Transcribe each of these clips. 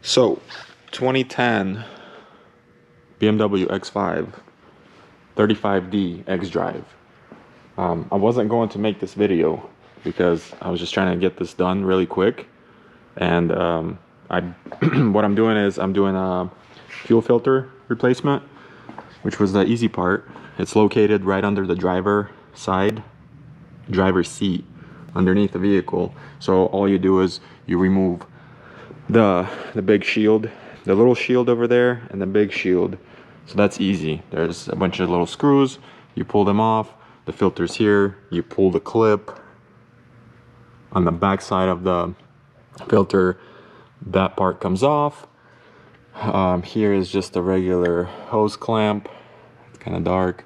So, 2010 BMW X5 35D X Drive. I wasn't going to make this video because I was just trying to get this done really quick. And what I'm doing is I'm doing a fuel filter replacement, which was the easy part. It's located right under the driver's seat underneath the vehicle. So all you do is you remove the big shield, the little shield over there, and the big shield. So that's easy. There's a bunch of little screws, you pull them off. The filter's here, you pull the clip on the back side of the filter, that part comes off. Here is just a regular hose clamp. It's kind of dark,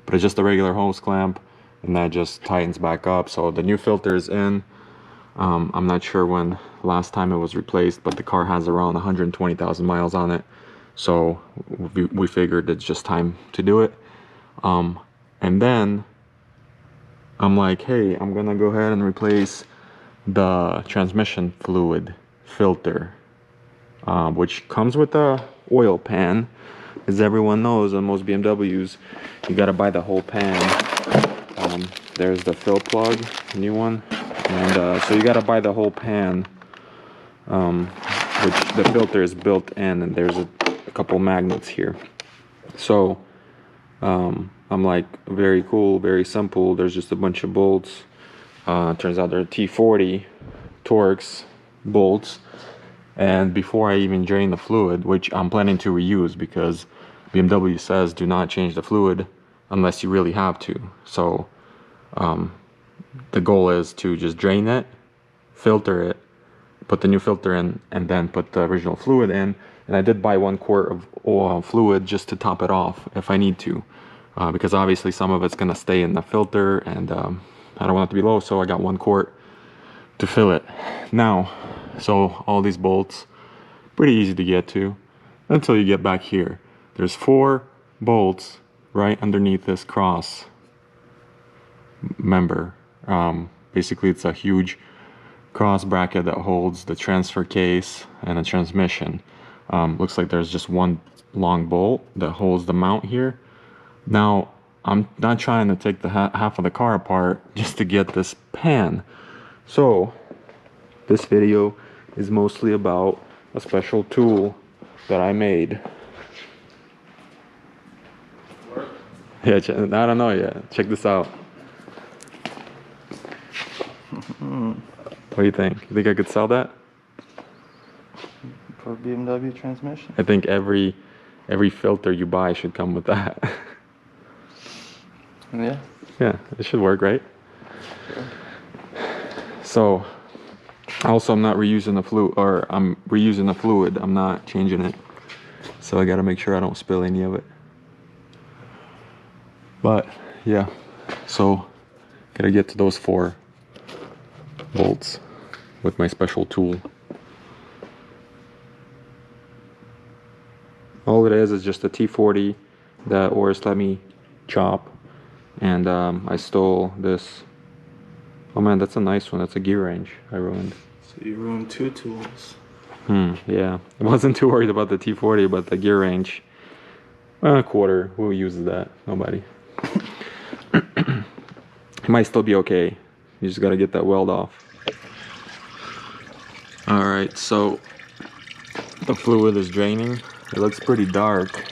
but it's just a regular hose clamp, and that just tightens back up. So the new filter is in. I'm not sure when last time it was replaced, but the car has around 120,000 miles on it, so we figured it's just time to do it. And then I'm like, hey, I'm gonna go ahead and replace the transmission fluid filter, which comes with a oil pan. As everyone knows, on most BMWs you gotta buy the whole pan. There's the fill plug, new one, and so you gotta buy the whole pan, which the filter is built in, and there's a couple magnets here. So I'm like, very cool, very simple. There's just a bunch of bolts. Turns out they're T40 Torx bolts. And before I even drain the fluid, which I'm planning to reuse because BMW says do not change the fluid unless you really have to. So the goal is to just drain it, filter it, put the new filter in, and then put the original fluid in. And I did buy 1 quart of oil fluid just to top it off if I need to, because obviously some of it's gonna stay in the filter, and I don't want it to be low, so I got 1 quart to fill it. Now, so all these bolts, pretty easy to get to until you get back here. There's 4 bolts right underneath this cross member. Basically it's a huge cross bracket that holds the transfer case and the transmission. Looks like there's just 1 long bolt that holds the mount here. Now I'm not trying to take the half of the car apart just to get this pan. So this video is mostly about a special tool that I made. Yeah, I don't know yet. Check this out. What do you think? You think I could sell that? For BMW transmission? I think every filter you buy should come with that. Yeah. Yeah, it should work, right? Sure. So, also I'm not reusing the fluid, or I'm reusing the fluid. I'm not changing it. So I gotta make sure I don't spill any of it. But yeah, so gotta get to those 4 bolts with my special tool. All it is just a T40 that Oris let me chop, and I stole this. Oh man, that's a nice one. That's a gear wrench I ruined. So you ruined 2 tools. Yeah, I wasn't too worried about the T40, but the gear wrench, a quarter. Who uses that? Nobody. It might still be okay. You just gotta get that weld off. Alright, so the fluid is draining. It looks pretty dark,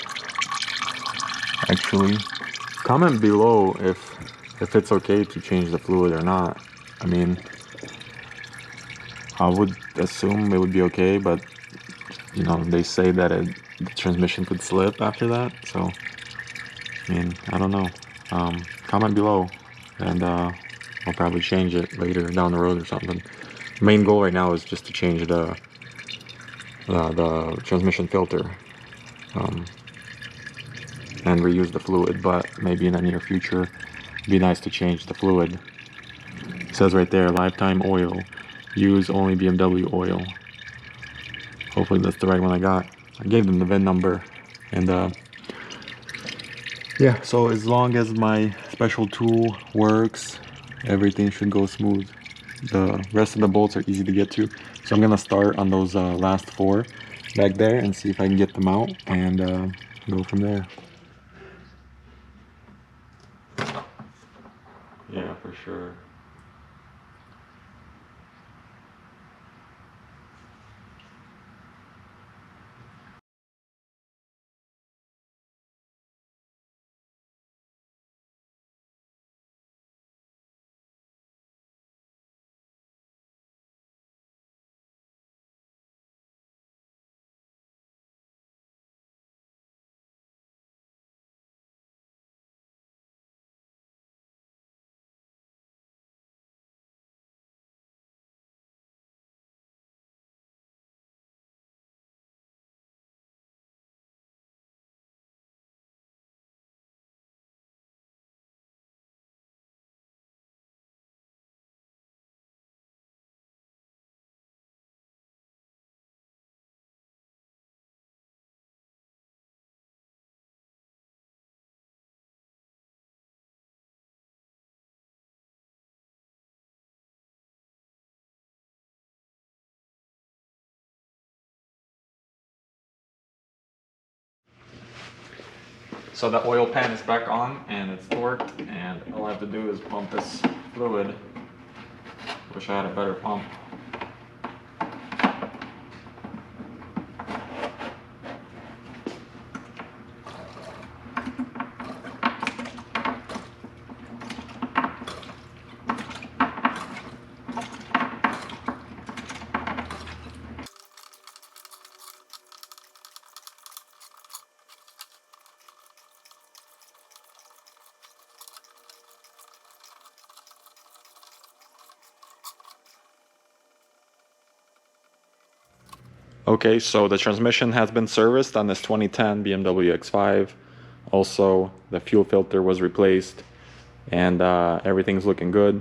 actually. Comment below if it's okay to change the fluid or not. I mean, I would assume it would be okay, but you know, they say that the transmission could slip after that, so I mean, I don't know. Comment below, and I'll probably change it later down the road or something. Main goal right now is just to change the transmission filter, and reuse the fluid, but maybe in the near future it'd be nice to change the fluid. It says right there, lifetime oil, use only BMW oil. Hopefully that's the right one I got. I gave them the VIN number, and yeah, so as long as my special tool works, everything should go smooth. The rest of the bolts are easy to get to, so I'm gonna start on those last 4 back there and see if I can get them out and go from there. Yeah, for sure. So the oil pan is back on and it's torqued, and all I have to do is pump this fluid. Wish I had a better pump. Okay, so the transmission has been serviced on this 2010 BMW X5. Also, the fuel filter was replaced, and everything's looking good.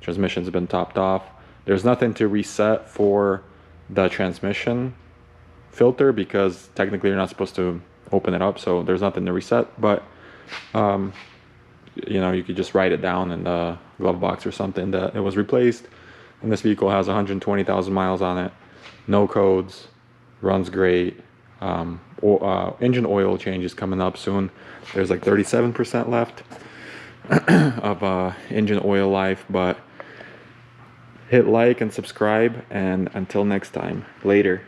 Transmission's been topped off. There's nothing to reset for the transmission filter because technically you're not supposed to open it up, so there's nothing to reset. But you know, you could just write it down in the glove box or something that it was replaced. And this vehicle has 120,000 miles on it, no codes, runs great. Engine oil change is coming up soon. There's like 37% left of engine oil life. But hit like and subscribe, and until next time, later.